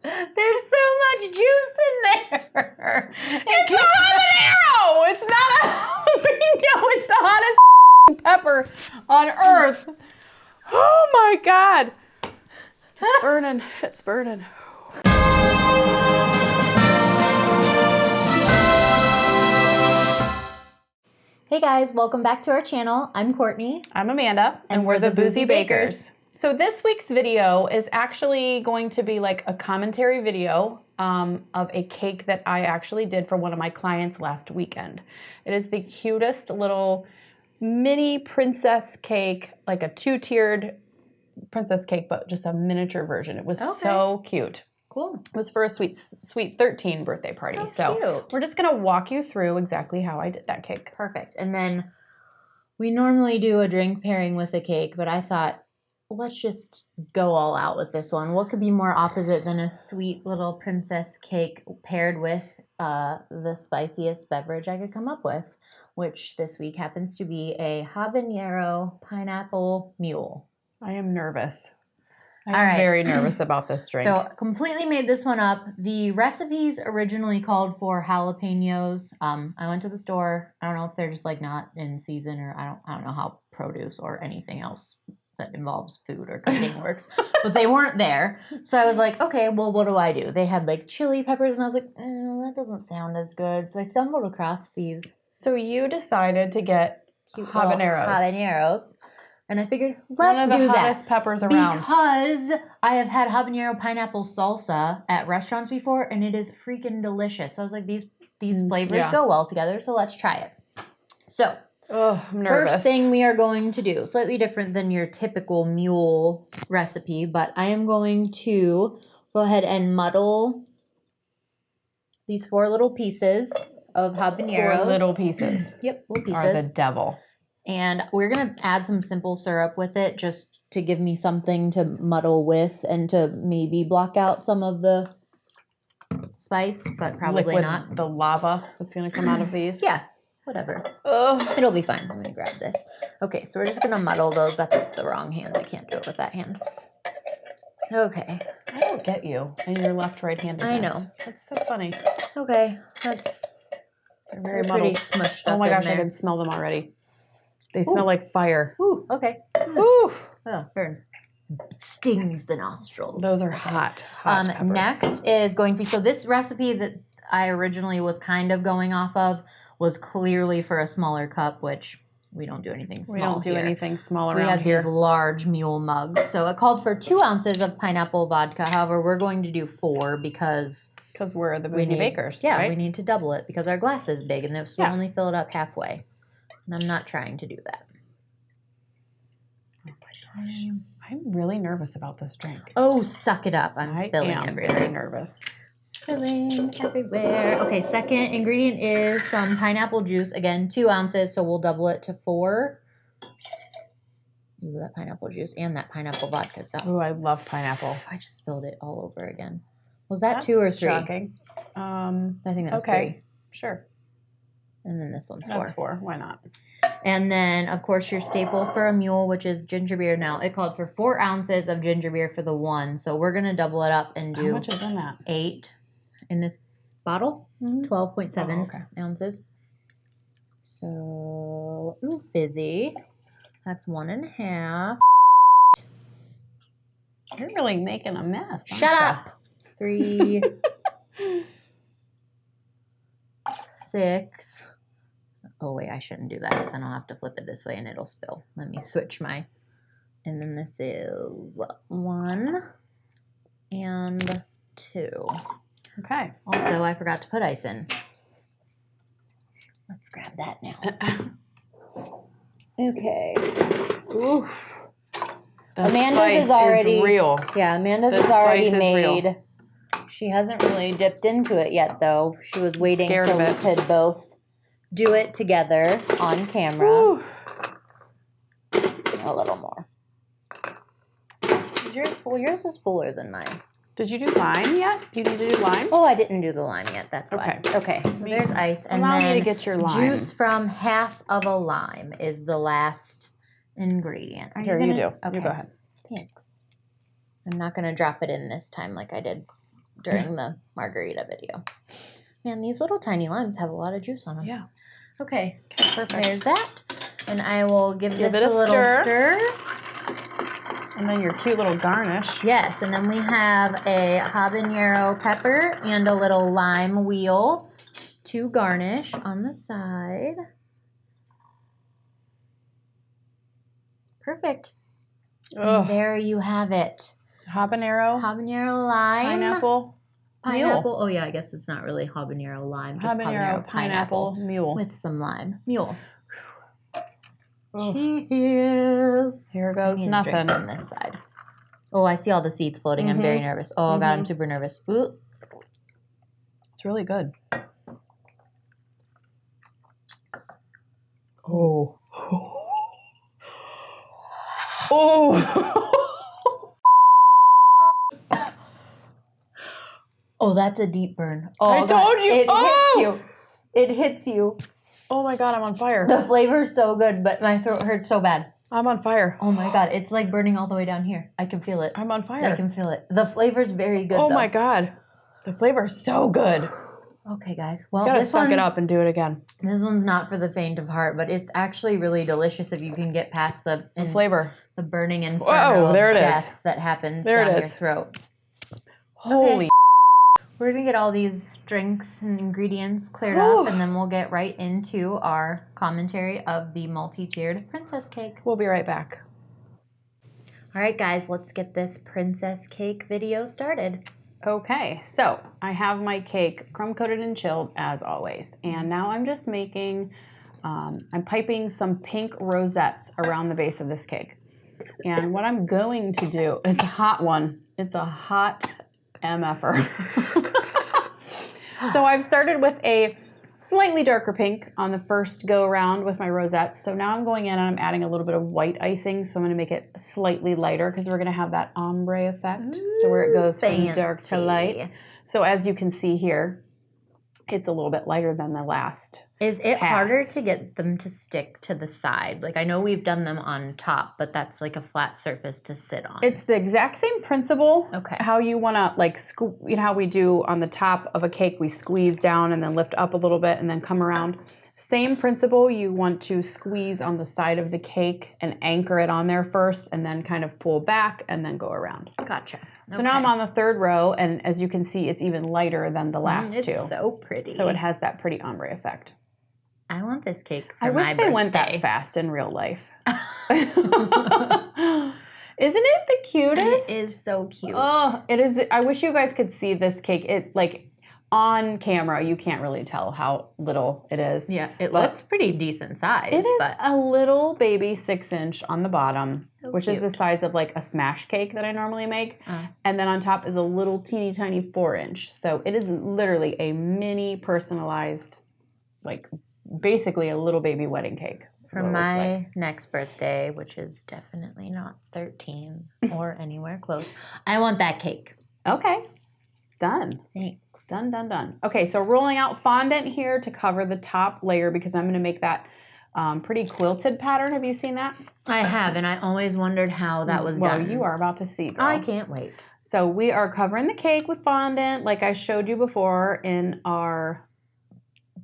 There's so much juice in there. It's a habanero. It's not a jalapeno. It's the hottest pepper on earth. Oh my God. It's burning. It's burning. Hey guys, welcome back to our channel. I'm Courtney. I'm Amanda, and we're the Boozie Bakers. So this week's video is actually going to be like a commentary video of a cake that I actually did for one of my clients last weekend. It is the cutest little mini princess cake, like a two-tiered princess cake, but just a miniature version. It was so cute. Cool. It was for a sweet 13 birthday party. Oh, so cute. we're just going to walk you through exactly how I did that cake. Perfect. And then we normally do a drink pairing with a cake, but I thought, let's just go all out with this one. What could be more opposite than a sweet little princess cake paired with the spiciest beverage I could come up with, which this week happens to be a habanero pineapple mule. I am nervous. I'm very nervous about this drink. So completely made this one up. The recipes originally called for jalapenos. I went to the store. I don't know if they're just like not in season, or I don't know how produce or anything else that involves food or cooking works, but they weren't there. So I was like, okay, well, what do? They had like chili peppers, and I was like, that doesn't sound as good. So I stumbled across these. So you decided to get habaneros. And I figured, let's do that. One of the hottest peppers around. Because I have had habanero pineapple salsa at restaurants before, and it is freaking delicious. So I was like, these flavors go well together, so let's try it. So, I'm nervous. First thing we are going to do, slightly different than your typical mule recipe, but I am going to go ahead and muddle these 4 little pieces of habaneros. 4 little pieces. Yep, little pieces. Are the devil. And we're going to add some simple syrup with it just to give me something to muddle with and to maybe block out some of the spice, but probably not. The lava that's going to come out of these. Yeah, whatever. It'll be fine. I'm going to grab this. Okay, so we're just going to muddle those. That's the wrong hand. I can't do it with that hand. Okay. I don't get you and your left-right-handed. I know. That's so funny. Okay, that's very pretty smushed up. Oh my gosh, in there. I can smell them already. They smell like fire. Ooh, okay. Ooh. Oh, burns. Stings the nostrils. Those are hot peppers. Next is going to be, so this recipe that I originally was kind of going off of was clearly for a smaller cup, which we don't do anything small. We don't do anything small around here. We had here. these large mule mugs. So it called for 2 ounces of pineapple vodka. However, we're going to do 4 because we're the Boozie Bakers. Yeah, right? We need to double it because our glass is big and this will only fill it up halfway. And I'm not trying to do that. Oh my gosh. I'm really nervous about this drink. Oh, suck it up. I'm spilling everywhere. Very nervous. Spilling everywhere. Okay, second ingredient is some pineapple juice. Again, 2 ounces, so we'll double it to 4. Ooh, that pineapple juice and that pineapple vodka. So. Ooh, I love pineapple. I just spilled it all over again. Was that 2 or 3? Shocking. I think that was 3. Sure. And then this one's 4. That's 4. Why not? And then, of course, your staple for a mule, which is ginger beer. Now, it called for 4 ounces of ginger beer for the one. So we're going to double it up and do how much is in that? 8 in this bottle. 12.7 ounces. So, ooh, fizzy. That's 1.5. You're really making a mess. Shut up. 3, 6. Oh, wait, I shouldn't do that because then I'll have to flip it this way and it'll spill. Let me switch my... And then this is 1 and 2. Okay. Also, I forgot to put ice in. Let's grab that now. Okay. Ooh. Amanda's is already... real. Yeah, Amanda's is already made. She hasn't really dipped into it yet, though. She was waiting so we could both do it together on camera. Ooh. A little more. Yours is fuller than mine. Did you do lime yet? Do you need to do lime? Oh, I didn't do the lime yet. That's why. Okay. So there's ice. And allow then me to get your lime. Juice from half of a lime is the last ingredient. Here, you do. Okay. You go ahead. Thanks. I'm not going to drop it in this time like I did during the margarita video. Man, these little tiny limes have a lot of juice on them. Yeah. Okay, Perfect. there's that. And I will give this it a little stir. And then your cute little garnish. Yes, and then we have a habanero pepper and a little lime wheel to garnish on the side. Perfect. And there you have it. Habanero. Habanero lime. Pineapple. Pineapple. Mule. Oh yeah, I guess it's not really habanero lime. Just Habanero, pineapple, mule. with some lime. Mule. Oh. Cheers. Here goes nothing. Drink from this side. Oh, I see all the seeds floating. I'm very nervous. Oh, God, I'm super nervous. Ooh. It's really good. Oh. Oh. Oh, that's a deep burn. Oh, I told you. It hits you. It hits you. Oh my God, I'm on fire. The flavor's so good, but my throat hurts so bad. I'm on fire. Oh my God, it's like burning all the way down here. I can feel it. I'm on fire. I can feel it. The flavor's very good, Oh though. my God. The flavor's so good. Okay, guys. Well, You gotta this suck it up and do it again. This one's not for the faint of heart, but it's actually really delicious if you can get past the flavor. The burning inferno Whoa, there of it is. death that happens There it down your is. throat. Holy. We're going to get all these drinks and ingredients cleared Whew. up, and then we'll get right into our commentary of the multi-tiered princess cake. We'll be right back. All right, guys, let's get this princess cake video started. Okay, so I have my cake crumb coated and chilled as always. And now I'm just making, I'm piping some pink rosettes around the base of this cake. And what I'm going to do, it's a hot one. It's a hot MFer. So I've started with a slightly darker pink on the first go around with my rosettes. So now I'm going in and I'm adding a little bit of white icing. So I'm going to make it slightly lighter because we're going to have that ombre effect. So where it goes from dark to light. So as you can see here, it's a little bit lighter than the last. Is it pass. harder to get them to stick to the side? Like, I know we've done them on top, but that's like a flat surface to sit on. It's the exact same principle. Okay. How you want to like, you know how we do on the top of a cake, we squeeze down and then lift up a little bit and then come around. Same principle, you want to squeeze on the side of the cake and anchor it on there first and then kind of pull back and then go around. Gotcha. So now I'm on the third row and as you can see, it's even lighter than the last two. It's so pretty. So it has that pretty ombre effect. I want this cake for I my wish birthday. they went that fast in real life. Isn't it the cutest? It is so cute. Oh, it is. I wish you guys could see this cake. It like on camera, you can't really tell how little it is. Yeah, it looks pretty decent size. It is but a little baby 6-inch on the bottom, So which is cute. the size of like a smash cake that I normally make. And then on top is a little teeny tiny 4-inch. So it is literally a mini personalized, like basically a little baby wedding cake. for my next birthday, which is definitely not 13 or anywhere close, I want that cake. Okay, done. Thanks. Done, done, done. Okay, so rolling out fondant here to cover the top layer because I'm going to make that pretty quilted pattern. Have you seen that? I have, and I always wondered how that was done. Well, you are about to see, girl. I can't wait. So we are covering the cake with fondant like I showed you before in our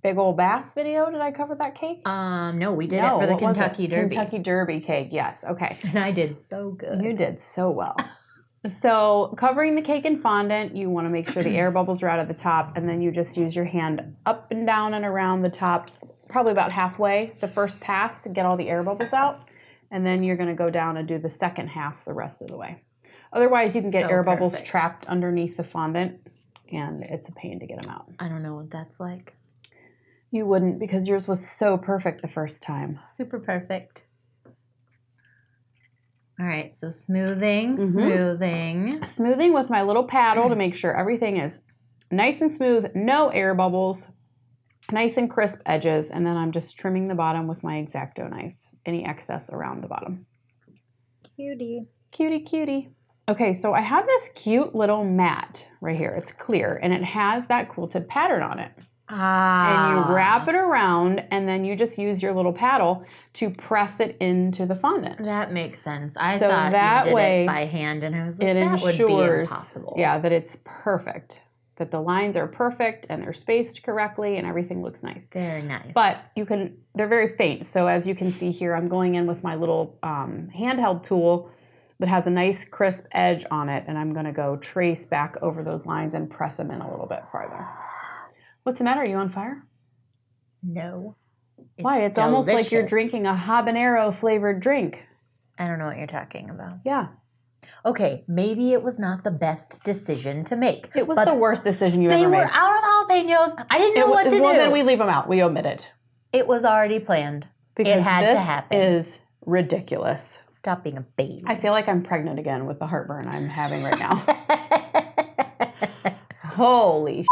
Big Ol' Bass video. Did I cover that cake? No, we did it for the Kentucky Derby. Kentucky Derby cake, yes. Okay. And I did so good. You did so well. So covering the cake in fondant, you want to make sure the air bubbles are out at the top, and then you just use your hand up and down and around the top, probably about halfway, the first pass to get all the air bubbles out, and then you're going to go down and do the second half the rest of the way. Otherwise, you can get So air bubbles perfect. trapped underneath the fondant, and it's a pain to get them out. I don't know what that's like. You wouldn't because yours was so perfect the first time. Super perfect. All right, so smoothing. Smoothing with my little paddle to make sure everything is nice and smooth, no air bubbles, nice and crisp edges, and then I'm just trimming the bottom with my X-Acto knife, any excess around the bottom. Cutie. Cutie, cutie. Okay, so I have this cute little mat right here. It's clear, and it has that quilted pattern on it. And you wrap it around, and then you just use your little paddle to press it into the fondant. That makes sense. I thought you did it by hand, and I was like, that would be impossible. Yeah, that it's perfect. That the lines are perfect, and they're spaced correctly, and everything looks nice. Very nice. But they're very faint. So as you can see here, I'm going in with my little handheld tool that has a nice crisp edge on it, and I'm going to go trace back over those lines and press them in a little bit farther. What's the matter? Are you on fire? No. Why? It's almost like you're drinking a habanero flavored drink. I don't know what you're talking about. Yeah. Okay, maybe it was not the best decision to make. It was the worst decision you ever made. They were out of jalapenos. I didn't know what to do. Well, then we leave them out. We omit it. It was already planned. Because it had to happen. This is ridiculous. Stop being a baby. I feel like I'm pregnant again with the heartburn I'm having right now. Holy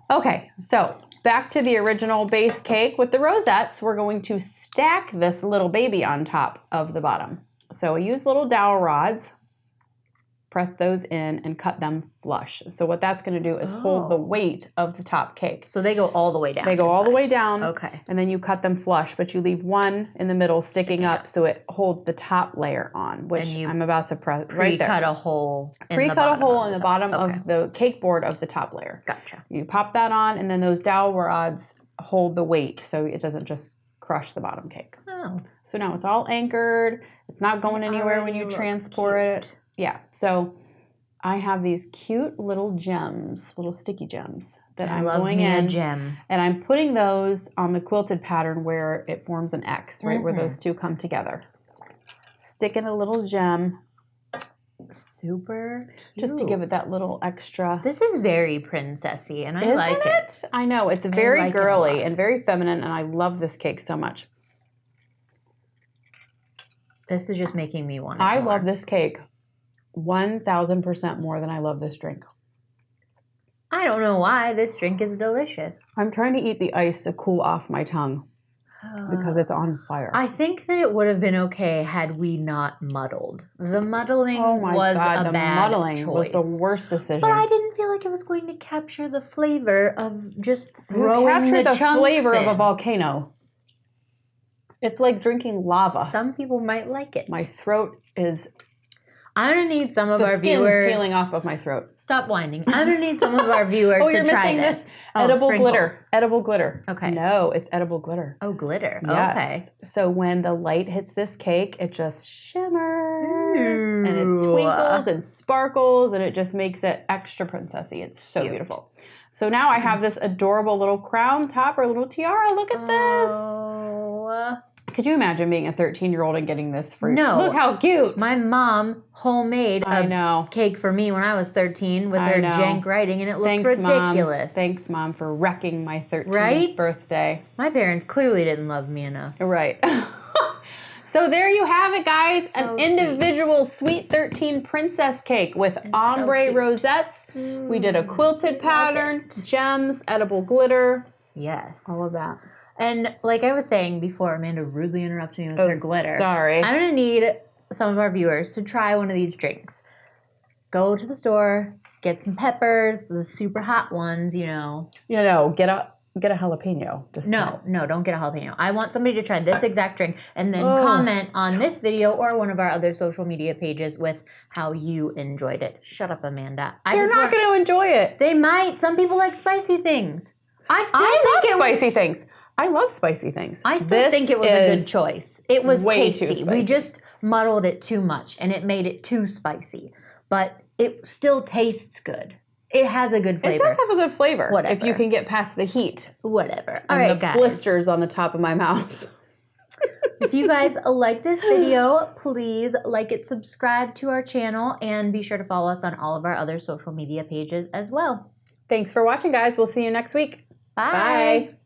Okay, so back to the original base cake with the rosettes. We're going to stack this little baby on top of the bottom. So I use little dowel rods, press those in, and cut them flush. So what that's going to do is hold the weight of the top cake. So they go all the way down. They go all the way down. Okay. And then you cut them flush, but you leave one in the middle sticking up so it holds the top layer on, which I'm about to press right there. Pre-cut a hole Pre-cut a hole in the bottom of the cake board of the top layer. Gotcha. You pop that on, and then those dowel rods hold the weight so it doesn't just crush the bottom cake. Oh. So now it's all anchored. It's not going anywhere when you transport it. Yeah. So I have these cute little gems, little sticky gems that I'm going in. A gem. And I'm putting those on the quilted pattern where it forms an X, right? Where those two come together. Stick in a little gem. Super cute. Just to give it that little extra. This is very princessy, and I like it. I know. It's very girly and very feminine, and I love this cake so much. This is just making me want it. I love this cake 1,000% more than I love this drink. I don't know why. This drink is delicious. I'm trying to eat the ice to cool off my tongue because it's on fire. I think that it would have been okay had we not muddled. The muddling was a bad choice. Was the worst decision. But I didn't feel like it was going to capture the flavor of just throwing the chunks flavor in. of a volcano. It's like drinking lava. Some people might like it. My throat is... I'm going to need some of our viewers... The skin's peeling off of my throat. Stop whining. I'm going to need some of our viewers to try this. Edible glitter. Edible glitter. Okay. No, it's edible glitter. Oh, glitter. Yes. Okay. So when the light hits this cake, it just shimmers and it twinkles and sparkles, and it just makes it extra princessy. It's so beautiful. So now I have this adorable little crown top or little tiara. Look at this. Oh. Could you imagine being a 13-year-old and getting this for No. Look how cute. My mom homemade a cake for me when I was 13 with her jank writing, and it looked ridiculous. Mom. Thanks, Mom, for wrecking my 13th birthday. My parents clearly didn't love me enough. Right. So there you have it, guys. An individual Sweet 13 princess cake with ombre rosettes. We did a quilted pattern, gems, edible glitter. Yes. All of that. And like I was saying before, Amanda rudely interrupted me with her glitter. Sorry. I'm going to need some of our viewers to try one of these drinks. Go to the store, get some peppers, the super hot ones, you know. You know, get a jalapeno. No, don't get a jalapeno. I want somebody to try this exact drink and then comment on this video or one of our other social media pages with how you enjoyed it. Shut up, Amanda. They're not going to enjoy it. They might. Some people like spicy things. I love spicy things. I love spicy things. I still think it was a good choice. It was way tasty. Too spicy. We just muddled it too much, and it made it too spicy. But it still tastes good. It has a good flavor. It does have a good flavor. Whatever. If you can get past the heat. Whatever. All right, guys. Blisters on the top of my mouth. If you guys like this video, please like it, subscribe to our channel, and be sure to follow us on all of our other social media pages as well. Thanks for watching, guys. We'll see you next week. Bye.